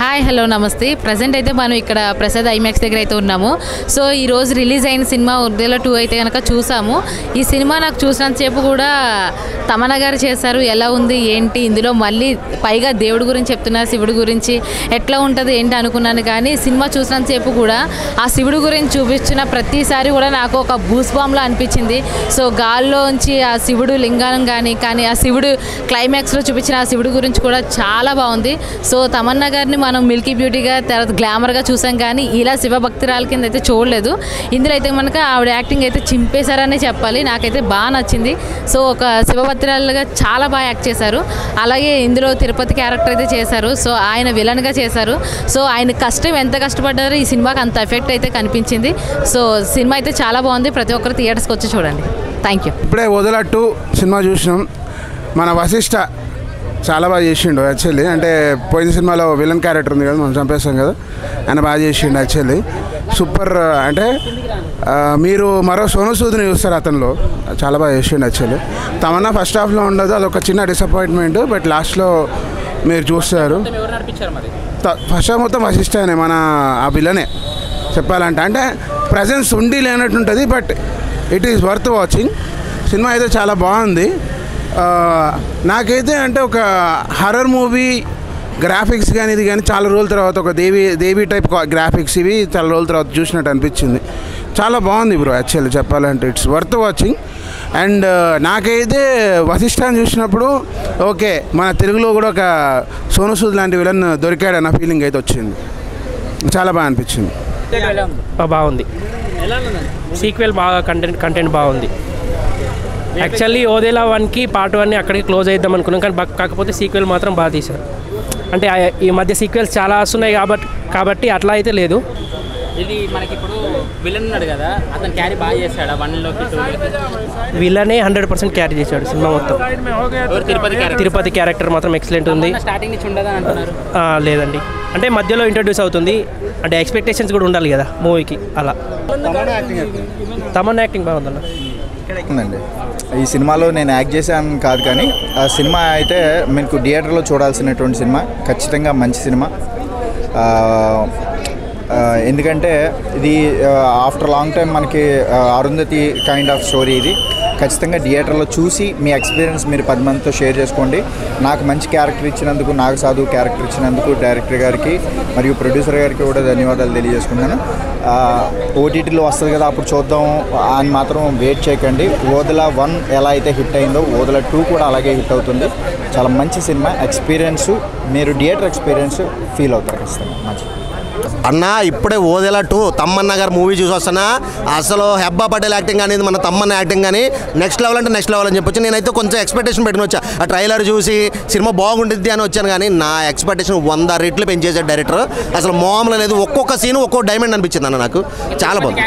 Hi hello నమస్తే. Present అయితే మనం ఇక్కడ ప్రసాద్ ఐమాక్స్ దగ్గర అయితే ఉన్నాము. సో ఈరోజు రిలీజ్ అయిన సినిమా ఉర్దూలో 2 అయితే కనుక చూసాము. ఈ సినిమా నాకు చూసినంతసేపు కూడా తమన్నా గారు చేశారు, ఎలా ఉంది ఏంటి ఇందులో, మళ్ళీ పైగా దేవుడి గురించి చెప్తున్నారు, శివుడి గురించి ఎట్లా ఉంటుంది ఏంటి అనుకున్నాను. కానీ సినిమా చూసినంతసేపు కూడా ఆ శివుడి గురించి చూపించిన ప్రతిసారి కూడా నాకు ఒక బూస్ బాంబ్లా అనిపించింది. సో గాల్లోంచి ఆ శివుడు లింగానం కానీ ఆ శివుడు క్లైమాక్స్లో చూపించిన ఆ శివుడి గురించి కూడా చాలా బాగుంది. సో తమన్నా గారిని మనం మిల్కీ బ్యూటీగా తర్వాత గ్లామర్గా చూసాం, కానీ ఇలా శివభక్తురాల కింద అయితే చూడలేదు. ఇందులో అయితే మనకు ఆవిడ యాక్టింగ్ అయితే చింపేశారనే చెప్పాలి. నాకైతే బాగా నచ్చింది. సో ఒక శివభక్తురాలుగా చాలా బాగా యాక్ట్ చేశారు. అలాగే ఇందులో తిరుపతి క్యారెక్టర్ అయితే చేశారు. సో ఆయన విలన్గా చేశారు. సో ఆయన కష్టం ఎంత కష్టపడ్డారో ఈ సినిమాకి అంత ఎఫెక్ట్ అయితే కనిపించింది. సో సినిమా అయితే చాలా బాగుంది. ప్రతి ఒక్కరు థియేటర్స్కి వచ్చి చూడండి. Thank you. ఇప్పుడే వదలట్టు సినిమా చూసినాం. మన వశిష్ఠ చాలా బాగా చేసిండు యాక్చువల్లీ. అంటే పోయిన సినిమాలో విలన్ క్యారెక్టర్ ఉంది కదా, మనం చంపేస్తాం కదా, ఆయన బాగా చేసిండు యాక్చువల్లీ. సూపర్. అంటే మీరు మరో సోను సూద్ని చూస్తారు అతనిలో, చాలా బాగా చేసిండు యాక్చువల్లీ. తమన్నా ఫస్ట్ హాఫ్లో ఉండదు, అదొక చిన్న డిసప్పాయింట్మెంట్. బట్ లాస్ట్లో మీరు చూస్తారు. ఫస్ట్ హాఫ్ మొత్తం వశిష్ఠనే, మన ఆ విలనే చెప్పాలంటే. అంటే ప్రజెన్స్ ఉండి లేనట్టు ఉంటుంది, but it is worth watching. Cinema అయితే చాలా బాగుంది. నాకైతే అంటే ఒక హర్రర్ మూవీ గ్రాఫిక్స్ కానీ ఇది కానీ చాలా రోజుల తర్వాత, ఒక దేవి టైప్ గ్రాఫిక్స్ ఇవి చాలా రోజుల తర్వాత చూసినట్టు అనిపించింది. చాలా బాగుంది బ్రో యాక్చువల్లీ చెప్పాలంటే. It's worth watching. అండ్ నాకైతే వశిష్ఠాన్ని చూసినప్పుడు ఓకే, మన తెలుగులో కూడా ఒక సోను సూద్ లాంటి విలన్ దొరికాడన్న ఫీలింగ్ అయితే వచ్చింది. చాలా బాగా అనిపించింది. బాగుంది. సీక్వెల్ బాగా కంటెంట్ బాగుంది. యాక్చువల్లీ ఓదేలా 1కి పార్ట్ 1 అక్కడికి క్లోజ్ అయిద్దాం అనుకున్నాం, కానీ కాకపోతే సీక్వెల్ మాత్రం బాగా తీశారు. అంటే ఈ మధ్య సీక్వెల్స్ చాలా వస్తున్నాయి కాబట్టి అట్లా అయితే లేదు. ఇది మనకి ఇప్పుడు విలన్ ఉన్నాడు కదా, అతను క్యారీ బాగా చేశాడు 1లోకి 2లోకి. విలనే 100% క్యారీ చేశాడు సినిమా మొత్తం. తిరుపతి క్యారెక్టర్ మాత్రం ఎక్సలెంట్ ఉంది. స్టార్టింగ్ నుంచి ఉండదని అంటున్నారు. లేదండి, అంటే మధ్యలో ఇంట్రడ్యూస్ అవుతుంది. అంటే ఎక్స్పెక్టేషన్స్ కూడా ఉండాలి కదా మూవీకి, అలా. తమన్నా యాక్టింగ్ బాగుందన్న. ఉందండి. ఈ సినిమాలో నేను యాక్ట్ చేశాను కాదు, కానీ ఆ సినిమా అయితే మీకు థియేటర్లో చూడాల్సినటువంటి సినిమా. ఖచ్చితంగా మంచి సినిమా. ఎందుకంటే ఇది ఆఫ్టర్ లాంగ్ టైం మనకి అరుంధతి కైండ్ ఆఫ్ స్టోరీ. ఇది ఖచ్చితంగా థియేటర్లో చూసి మీ ఎక్స్పీరియన్స్ మీరు 10 మందితో షేర్ చేసుకోండి. నాకు మంచి క్యారెక్టర్ ఇచ్చినందుకు, నాకు సాధు క్యారెక్టర్ ఇచ్చినందుకు డైరెక్టర్ గారికి మరియు ప్రొడ్యూసర్ గారికి కూడా ధన్యవాదాలు తెలియజేసుకున్నాను. ఓటీటీలో వస్తుంది కదా, అప్పుడు చూద్దాం అని మాత్రం వెయిట్ చేయకండి. ఓదలా 1 ఎలా అయితే హిట్ అయిందో ఓదలా 2 కూడా అలాగే హిట్ అవుతుంది. చాలా మంచి సినిమా. ఎక్స్పీరియన్స్, మీరు థియేటర్ ఎక్స్పీరియన్స్ ఫీల్ అవుతారు ఖచ్చితంగా. మంచి అన్న ఇప్పుడే ఓదేలా 2 తమ్మన్నా గారు మూవీ చూసి వస్తున్నా. అసలు హెబ్బా పటేల్ యాక్టింగ్ అనేది, మన తమ్మన్నా యాక్టింగ్ కానీ నెక్స్ట్ లెవెల్ అంటే నెక్స్ట్ లెవెల్ అని చెప్పొచ్చు. నేనైతే కొంచెం ఎక్స్పెక్టేషన్ పెట్టుకుని వచ్చా. ఆ ట్రైలర్ చూసి సినిమా బాగుంటుంది అని వచ్చాను, కానీ నా ఎక్స్పెక్టేషన్ 100 రెట్లు పెంచేసాడు డైరెక్టర్. అసలు మామూలు లేదు. ఒక్కొక్క సీన్ ఒక్కొక్క డైమండ్ అనిపించింది అన్న నాకు. చాలా బాగుంది.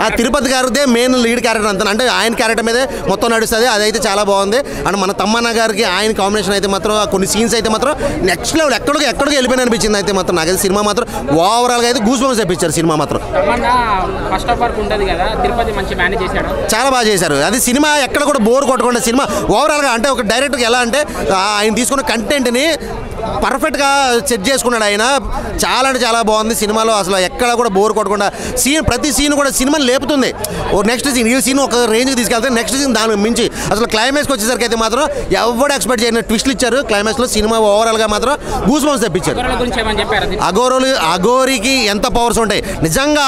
ఆ తిరుపతి గారిదే మెయిన్ లీడ్ క్యారెక్టర్ అంతా, అంటే ఆయన క్యారెక్టర్ మీదే మొత్తం నడుస్తుంది. అదైతే చాలా బాగుంది. అండ్ మన తమ్మన్నా గారికి ఆయన కాంబినేషన్ అయితే మాత్రం కొన్ని సీన్స్ అయితే మాత్రం నెక్స్ట్ లెవెల్, ఎక్కడికి వెళ్ళిపోయిన అనిపించింది. అయితే మాత్రం నాకైతే సినిమా మాత్రం ఓవరాల్గా అయితే గూస్ బంప్స్ తెప్పించారు సినిమా మాత్రం. ఫస్ట్ ఆఫ్ వరకు ఉంటుంది కదా, తిరుపతి మంచి మేనేజ్ చేశాడు, చాలా బాగా చేశారు. అది సినిమా ఎక్కడ కూడా బోర్ కొట్టకుండా సినిమా ఓవరాల్గా. అంటే ఒక డైరెక్టర్కి ఎలా అంటే ఆయన తీసుకున్న కంటెంట్ని పర్ఫెక్ట్గా సెట్ చేసుకున్నాడు ఆయన. చాలా అంటే చాలా బాగుంది సినిమాలో. అసలు ఎక్కడ కూడా బోర్ కొట్టకుండా ప్రతి సీన్ కూడా సినిమాని లేపుతుంది. ఓ నెక్స్ట్ సీన్, ఈ సీన్ ఒక రేంజ్కి తీసుకెళ్తే నెక్స్ట్ సీన్ దానికి మించి అసలు క్లైమాక్స్కి వచ్చేసరికి అయితే మాత్రం ఎవరు ఎక్స్పెక్ట్ చేయని ట్విస్ట్లు ఇచ్చారు క్లైమాక్స్లో. సినిమా ఓవరాల్గా మాత్రం గూస్ బంప్స్ తెప్పించారు. అఘోరికి ఎంత పవర్స్ ఉంటాయి నిజంగా,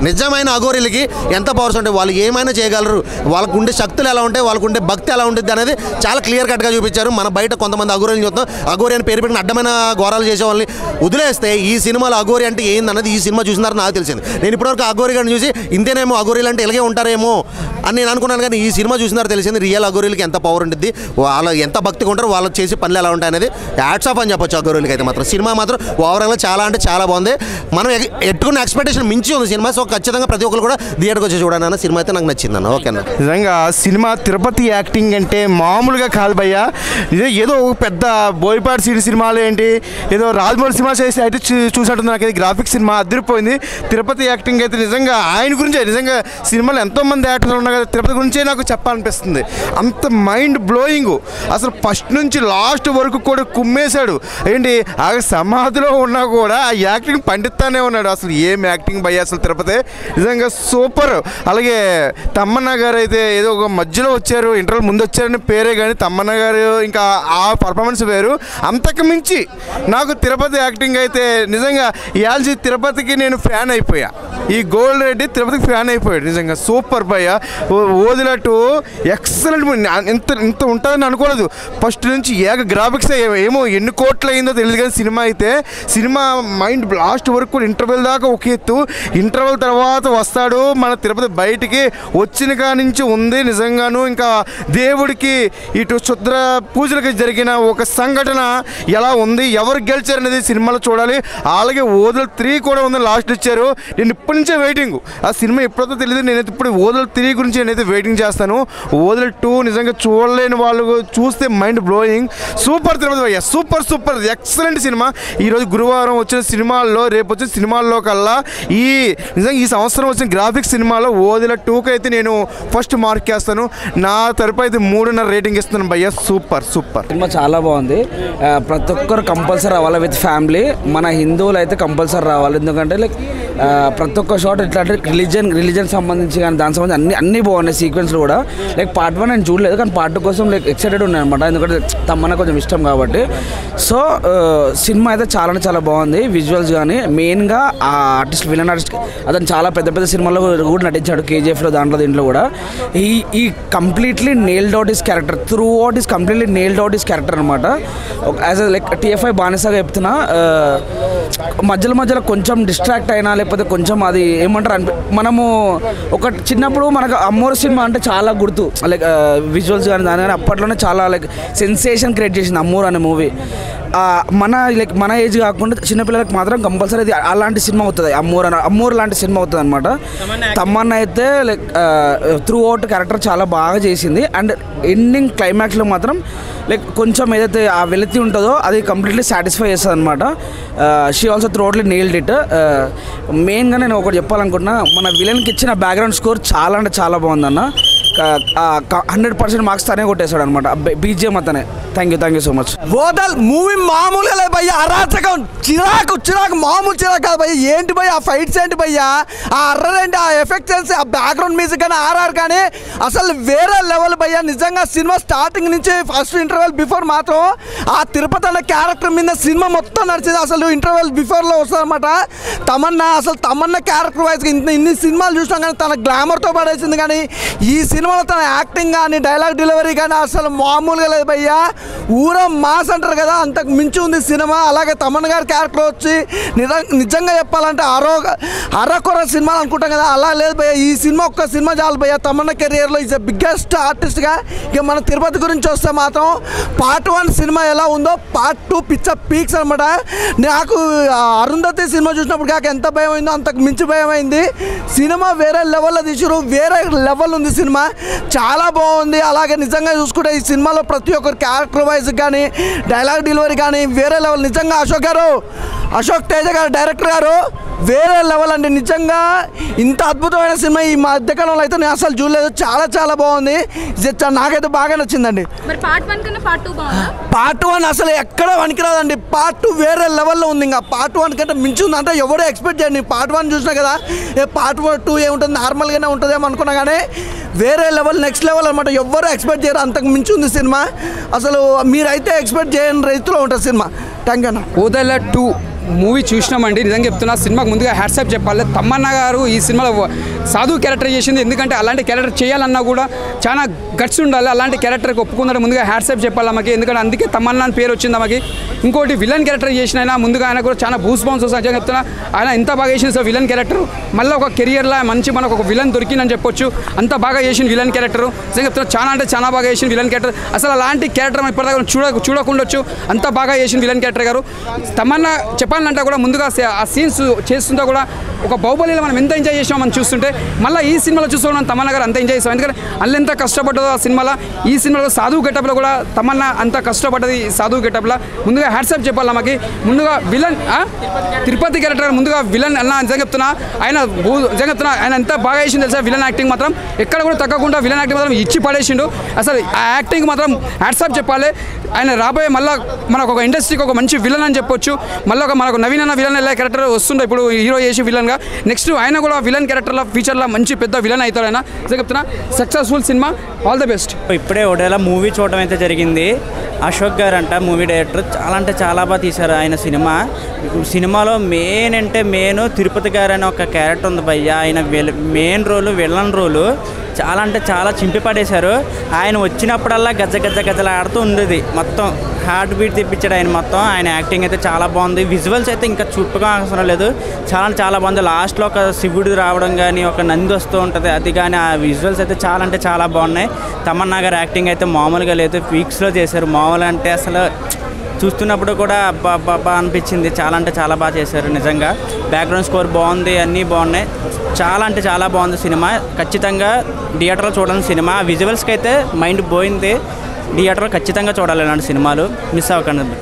నిజమైన అఘోరీలకి ఎంత పవర్స్ ఉంటాయి, వాళ్ళు ఏమైనా చేయగలరు, వాళ్ళకు ఉండే శక్తులు ఎలా ఉంటాయి, వాళ్ళకు ఉండే భక్తి ఎలా ఉంటుంది అనేది చాలా క్లియర్ కట్గా చూపించారు. మన బయట కొంతమంది అఘోరీలు చూస్తాం, అఘోరి అని పేరు పెట్టిన అడ్డమైన ఘోరాలు చేసే వాళ్ళని వదిలేస్తే ఈ సినిమాలో అఘోరి అంటే ఏందన్నది ఈ సినిమా చూసినారు నాకు తెలిసింది. నేను ఇప్పటివరకు అఘోరి గారిని చూసి ఇంతేనేమో అఘోరీలు అంటే ఇలాగే ఉంటారేమో అని నేను అనుకున్నాను, కానీ ఈ సినిమా చూసినారు తెలిసింది రియల్ అఘోరీలకి ఎంత పవర్ ఉంటుంది, వాళ్ళు ఎంత భక్తిగా ఉంటారు, వాళ్ళు చేసే పనులు ఎలా ఉంటాయి అనేది హ్యాట్స్ ఆఫ్ అని చెప్పొచ్చు అఘోరీలకి అయితే మాత్రం. సినిమా మాత్రం ఓవరాల్గా చాలా అంటే చాలా బాగుంది. మనం ఎట్టుకున్న ఎక్స్పెక్టేషన్ మించి ఉంది సినిమా. సో ఖచ్చితంగా ప్రతి ఒక్కరు కూడా థియేటర్కి వచ్చి చూడాలన్న సినిమా అయితే నాకు నచ్చింది అన్న. ఓకేనా. నిజంగా సినిమా తిరుపతి యాక్టింగ్ అంటే మామూలుగా కాదు భయ్యా. ఏదో పెద్ద బోయపాటి సిటీ సినిమా సినిమాలు ఏంటి ఏదో రాజమౌళి సినిమా చేసి అయితే చూసినట్టుంది. నాకు ఇది గ్రాఫిక్స్ సినిమా అదిరిపోయింది. తిరుపతి యాక్టింగ్ అయితే నిజంగా ఆయన గురించే, నిజంగా సినిమాలో ఎంతోమంది యాక్టర్లు ఉన్నారు కదా, తిరుపతి గురించే నాకు చెప్పాలనిపిస్తుంది. అంత మైండ్ బ్లోయింగ్, అసలు ఫస్ట్ నుంచి లాస్ట్ వరకు కూడా కుమ్మేశాడు. ఏంటి ఆ సమాధిలో ఉన్నా కూడా ఆ యాక్టింగ్ పండిస్తానే ఉన్నాడు. అసలు ఏం యాక్టింగ్ భయ్య అసలు తిరుపతి నిజంగా సూపర్. అలాగే తమ్మన్న గారు అయితే ఏదో ఒక మధ్యలో వచ్చారు, ఇంటర్వ్యూ ముందు వచ్చారని పేరే కానీ తమ్మన్న గారు ఇంకా ఆ పర్ఫార్మెన్స్ వేరు. అంతకు మించి నాకు తిరుపతి యాక్టింగ్ అయితే నిజంగా ఇయాల్సి తిరుపతికి నేను ఫ్యాన్ అయిపోయా. ఈ గోల్డ్ రెడ్డి తిరుపతికి ఫ్యాన్ అయిపోయాడు. నిజంగా సూపర్ భయ్య. ఓదినట్టు ఎక్సలెంట్. ఇంత ఉంటుందని అనుకోలేదు. ఫస్ట్ నుంచి గ్రాఫిక్స్ ఏమో ఎన్ని కోట్లు అయిందో తెలియదు కానీ సినిమా అయితే సినిమా మైండ్ లాస్ట్ వరకు కూడా ఇంటర్వెల్ దాకా ఒక ఎత్తు. ఇంటర్వెల్ తర్వాత వస్తాడు మన తిరుపతి బయటికి వచ్చిన కాడి నుంచి ఉంది నిజంగాను. ఇంకా దేవుడికి ఇటు శుద్ర పూజలకు జరిగిన ఒక సంఘటన ఎలా ఉంది, ఎవరు గెలిచారు అనేది సినిమాలో చూడాలి. అలాగే ఓదల్ 3 కూడా ఉంది, లాస్ట్ ఇచ్చారు. నేను ఇప్పటి నుంచే వెయిటింగ్. ఆ సినిమా ఎప్పుడైతే తెలియదు. నేనైతే ఇప్పుడు ఓదల్ 3 గురించి నేనైతే వెయిటింగ్ చేస్తాను. ఓదల్ 2 నిజంగా చూడలేని వాళ్ళు చూస్తే మైండ్ బ్లోయింగ్. సూపర్ తిరుపతి భయ్య, సూపర్ సూపర్ ఎక్సలెంట్ సినిమా. ఈరోజు గురువారం వచ్చిన సినిమాల్లో, రేపు వచ్చిన సినిమాల్లో కల్లా నిజంగా ఈ సంవత్సరం వచ్చిన గ్రాఫిక్స్ సినిమాలో ఓదల 2కి అయితే నేను ఫస్ట్ మార్క్ చేస్తాను. నా తరపు అయితే 3.5 రేటింగ్ ఇస్తున్నాను భయ్య. సూపర్ సూపర్ సినిమా చాలా బాగుంది. ప్రతి ఒక్కరు కంపల్సరీ రావాలి విత్ ఫ్యామిలీ. మన హిందువులు అయితే కంపల్సరీ రావాలి. ఎందుకంటే లైక్ ప్రతి ఒక్క షాట్ ఇట్లాంటి రిలీజన్ సంబంధించి కానీ దానికి సంబంధించి అన్నీ బాగున్నాయి. సీక్వెన్స్లు కూడా లైక్ పార్ట్ 1 నేను చూడలేదు కానీ పార్ట్ 2 కోసం లైక్ ఎక్సైటెడ్ ఉన్నాయి అనమాట. ఎందుకంటే తమ్మన్న కొంచెం ఇష్టం కాబట్టి. సో సినిమా అయితే చాలా బాగుంది. విజువల్స్ కానీ మెయిన్గా ఆ ఆర్టిస్ట్ విలన్ ఆర్టిస్ట్ అతను చాలా పెద్ద సినిమాల్లో కూడా నటించాడు. కేజీఎఫ్లో దీంట్లో కూడా ఈ completely nailed out his character. Through out is completely nailed out his character అనమాట. యాజ్ లైక్ టీఎఫ్ఐ బానిసగా చెప్తున్నా. మధ్యలో కొంచెం డిస్ట్రాక్ట్ అయినా లేకపోతే కొంచెం అది ఏమంటారు మనము ఒక చిన్నప్పుడు మనకు అమ్మోరు సినిమా అంటే చాలా గుర్తు. లైక్ విజువల్స్ కానీ దాని కానీ అప్పట్లోనే చాలా లైక్ సెన్సేషన్ క్రియేట్ చేసింది అమ్మోరు అనే మూవీ. మన ఏజ్ కాకుండా చిన్నపిల్లలకు మాత్రం కంపల్సరీ అది అలాంటి సినిమా అవుతుంది. అమ్మోరు లాంటి సినిమా అవుతుంది అనమాట. తమ్మన్న అయితే లైక్ త్రూ అవుట్ క్యారెక్టర్ చాలా బాగా చేసింది. అండ్ ఎండింగ్ క్లైమాక్స్లో మాత్రం లైక్ కొంచెం ఏదైతే ఆ వెలితి ఉంటుందో అది కంప్లీట్లీ సాటిస్ఫై చేస్తుంది అనమాట. She also throughoutly nailed it. మెయిన్గా నేను ఒకటి చెప్పాలనుకుంటున్నా, మన విలన్కి ఇచ్చిన బ్యాక్గ్రౌండ్ స్కోర్ చాలా అంటే చాలా బాగుందన్న. 100% మార్క్స్ తనే కొట్టేశాడు అనమాట. బీజిఎం అతనే. Thank you so much. ఓదల్ మూవీ మామూలుగా లేదు భయ్య. అరాచకం, చిరాకు మామూలు చిరాకు కాదు భయ్య. ఏంటి భయ్య ఆ ఫైట్స్, ఏంటి భయ్య ఆ అర్రర్ ఏంటి, ఆ ఎఫెక్ట్స్, ఆ బ్యాక్గ్రౌండ్ మ్యూజిక్ కానీ ఆర్ఆర్ కానీ అసలు వేరే లెవెల్ భయ్య. నిజంగా సినిమా స్టార్టింగ్ నుంచి ఫస్ట్ ఇంటర్వెల్ బిఫోర్ మాత్రం ఆ తిరుపతి అన్న క్యారెక్టర్ మీద సినిమా మొత్తం నడిచింది. అసలు ఇంటర్వెల్ బిఫోర్లో వస్తుంది అనమాట. తమన్నా క్యారెక్టర్ వైజ్గా ఇన్ని సినిమాలు చూసినాం కానీ తన గ్లామర్తో పడేసింది. కానీ ఈ సినిమాలో తన యాక్టింగ్ కానీ డైలాగ్ డెలివరీ కానీ అసలు మామూలుగా లేదు భయ్య. ఊరా మాస్ అంటారు కదా, అంతకు మించి ఉంది సినిమా. అలాగే తమన్ గారి క్యారెక్టర్ వచ్చి నిజంగా చెప్పాలంటే అరకొర సినిమాలు అనుకుంటాం కదా, అలా లేదు భయ్య. ఈ సినిమా ఒక్క సినిమా చాలు భయ్య. తమన్నా కెరియర్లో ఈజ్ బిగ్గెస్ట్ ఆర్టిస్ట్గా. ఇక మన తిరుపతి గురించి వస్తే మాత్రం పార్ట్ 1 సినిమా ఎలా ఉందో పార్ట్ 2 పీక్స్ అనమాట. నాకు అరుంధతి సినిమా చూసినప్పుడు కాక ఎంత భయం అయిందో అంతకు మించి భయం అయింది. సినిమా వేరే లెవెల్లో తీసారు, వేరే లెవెల్ ఉంది సినిమా, చాలా బాగుంది. అలాగే నిజంగా చూసుకుంటే ఈ సినిమాలో ప్రతి ఒక్కరు క్యారెక్టర్ వైజ్ కానీ డైలాగ్ డెలివరీ కానీ వేరే లెవెల్. నిజంగా అశోక్ తేజ గారు డైరెక్టర్ గారు వేరే లెవెల్ అండి. నిజంగా ఇంత అద్భుతమైన సినిమా ఈ మధ్యకాలంలో అయితే నేను అసలు చూడలేదు. చాలా బాగుంది. నాకైతే బాగా నచ్చిందండి. పార్ట్ 1 అసలు ఎక్కడ వనికిరాదండి. పార్ట్ 2 వేరే లెవెల్లో ఉంది. ఇంకా పార్ట్ 1 కంటే మించి ఉంది అంటే ఎవడో ఎక్స్పెక్ట్ చేయండి. పార్ట్ 1 చూసినా కదా, పార్ట్ 2 ఏముంటుంది నార్మల్గానే ఉంటుందేమో అనుకున్నా కానీ వేరే లెవెల్, నెక్స్ట్ లెవెల్ అనమాట. ఎవ్వరూ ఎక్స్పెక్ట్ చేయరు, అంతకు మించి ఉంది సినిమా. అసలు మీరైతే ఎక్స్పెక్ట్ చేయని రైతులో ఉంటుంది సినిమా. థ్యాంక్ యూ అన్న. ఓదెల 2 మూవీ చూసినామండి. నిజంగా చెప్తున్నా, సినిమాకు ముందుగా హ్యాట్సాప్ చెప్పాలి. తమ్మన్న గారు ఈ సినిమాలో సాధువు క్యారెక్టర్ చేసింది. ఎందుకంటే అలాంటి క్యారెక్టర్ చేయాలన్నా కూడా చాలా గట్స్ ఉండాలి. అలాంటి క్యారెక్టర్కి ఒప్పుకుందంటే ముందుగా హ్యాట్సాప్ చెప్పాలి ఆమెకి. ఎందుకంటే అందుకే తమ్మన్న అని పేరు వచ్చింది ఆమెకి. ఇంకోటి విలన్ క్యారెక్టర్ చేసిన ఆయన ముందుగా ఆయన కూడా చాలా బూస్ బౌన్స్ వస్తాయి. చెప్తున్నా ఆయన ఎంత బాగా చేసిన సార్ విలన్ క్యారెక్టర్. మళ్ళీ ఒక కెరియర్లో మంచి మనకు ఒక విలన్ దొరికిందని చెప్పొచ్చు. అంత బాగా చేసిన విలన్ క్యారెక్టర్. నిజంగా చెప్తున్నా, చాలా అంటే చాలా బాగా చేసిన విలన్ క్యారెక్టర్. అసలు అలాంటి క్యారెక్టర్ మనం ఇప్పటిదాకా చూడకుండొచ్చు. అంత బాగా చేసిన విలన్ క్యారెక్టర్. డైరెక్టర్ గారు తమన్నా చెప్పాలంటే కూడా ముందుగా ఆ సీన్స్ చేస్తుంటే కూడా ఒక బాహుబలిలో మనం ఎంత ఎంజాయ్ చేసామో మనం చూస్తుంటే మళ్ళీ ఈ సినిమాలో చూస్తూ మనం తమన్నా గారు అంత ఎంజాయ్ చేస్తాం. ఎందుకంటే అల్లు ఎంత కష్టపడ్డదో ఆ సినిమాలో, ఈ సినిమాలో సాధువు గెటప్లో కూడా తమన్నా అంత కష్టపడ్డది సాధువు గెటప్లో. ముందుగా హ్యాట్సాప్ చెప్పాలి మాకు. ముందుగా విలన్ తిరుపతి క్యారెక్టర్ ముందుగా విలన్ అన్న నిజంగా చెప్తున్నా, ఆయన ఎంత బాగా చేసింది తెలుసా. విలన్ యాక్టింగ్ మాత్రం ఎక్కడ కూడా తగ్గకుండా విలన్ యాక్టింగ్ మాత్రం ఇచ్చి పడేసిండు. అసలు ఆ యాక్టింగ్ మాత్రం హ్యాట్సాప్ చెప్పాలి. ఆయన రాబోయే మళ్ళీ మనకు ఒక ఇండస్ట్రీకి ఒక మంచి విలన్ అని చెప్పొచ్చు. మళ్ళీ మనకు నవీన్ అన్న విలన్ ఎలా క్యారెక్టర్ వస్తుండే ఇప్పుడు హీరో చేసి విలన్గా. నెక్స్ట్ ఆయన కూడా విలన్ క్యారెక్టర్లో ఫ్యూచర్లో మంచి పెద్ద విలన్ అవుతాడు. ఆయన నిజంగా చెప్తున్నా successful cinema, all the best. ఇప్పుడే ఒకటేలా మూవీ చూడడం అయితే జరిగింది. అశోక్ గారు అంట మూవీ డైరెక్టర్, చాలా అంటే చాలా బాగా తీశారు ఆయన సినిమాలో. మెయిన్ అంటే తిరుపతి గారు అనే ఒక క్యారెక్టర్ ఉంది భయ్య. ఆయన మెయిన్ రోలు విలన్ రోలు చాలా అంటే చాలా చింపి పడేశారు. ఆయన వచ్చినప్పుడల్లా గజ్జలాడుతూ ఉండేది. మొత్తం హార్ట్ బీట్ తెప్పించాడు ఆయన మొత్తం. ఆయన యాక్టింగ్ అయితే చాలా బాగుంది. విజువల్స్ అయితే ఇంకా చూపుగా అవసరం లేదు, చాలా బాగుంది. లాస్ట్లో ఒక శివుడు రావడం కానీ ఒక నంది వస్తూ ఉంటుంది, అది కానీ ఆ విజువల్స్ అయితే చాలా అంటే చాలా బాగున్నాయి. తమన్నా గారు యాక్టింగ్ అయితే మామూలుగా లేదు, వీక్స్లో చేశారు. మామూలు అంటే అసలు చూస్తున్నప్పుడు కూడా అబ్బా అనిపించింది. చాలా అంటే చాలా బాగా చేశారు నిజంగా. బ్యాక్గ్రౌండ్ స్కోర్ బాగుంది, అన్నీ బాగున్నాయి. చాలా అంటే చాలా బాగుంది సినిమా. ఖచ్చితంగా థియేటర్లో చూడాలని సినిమా. విజువల్స్కి అయితే మైండ్ పోయింది. థియేటర్లో ఖచ్చితంగా చూడాలి ఇలాంటి సినిమాలు, మిస్ అవ్వకండి.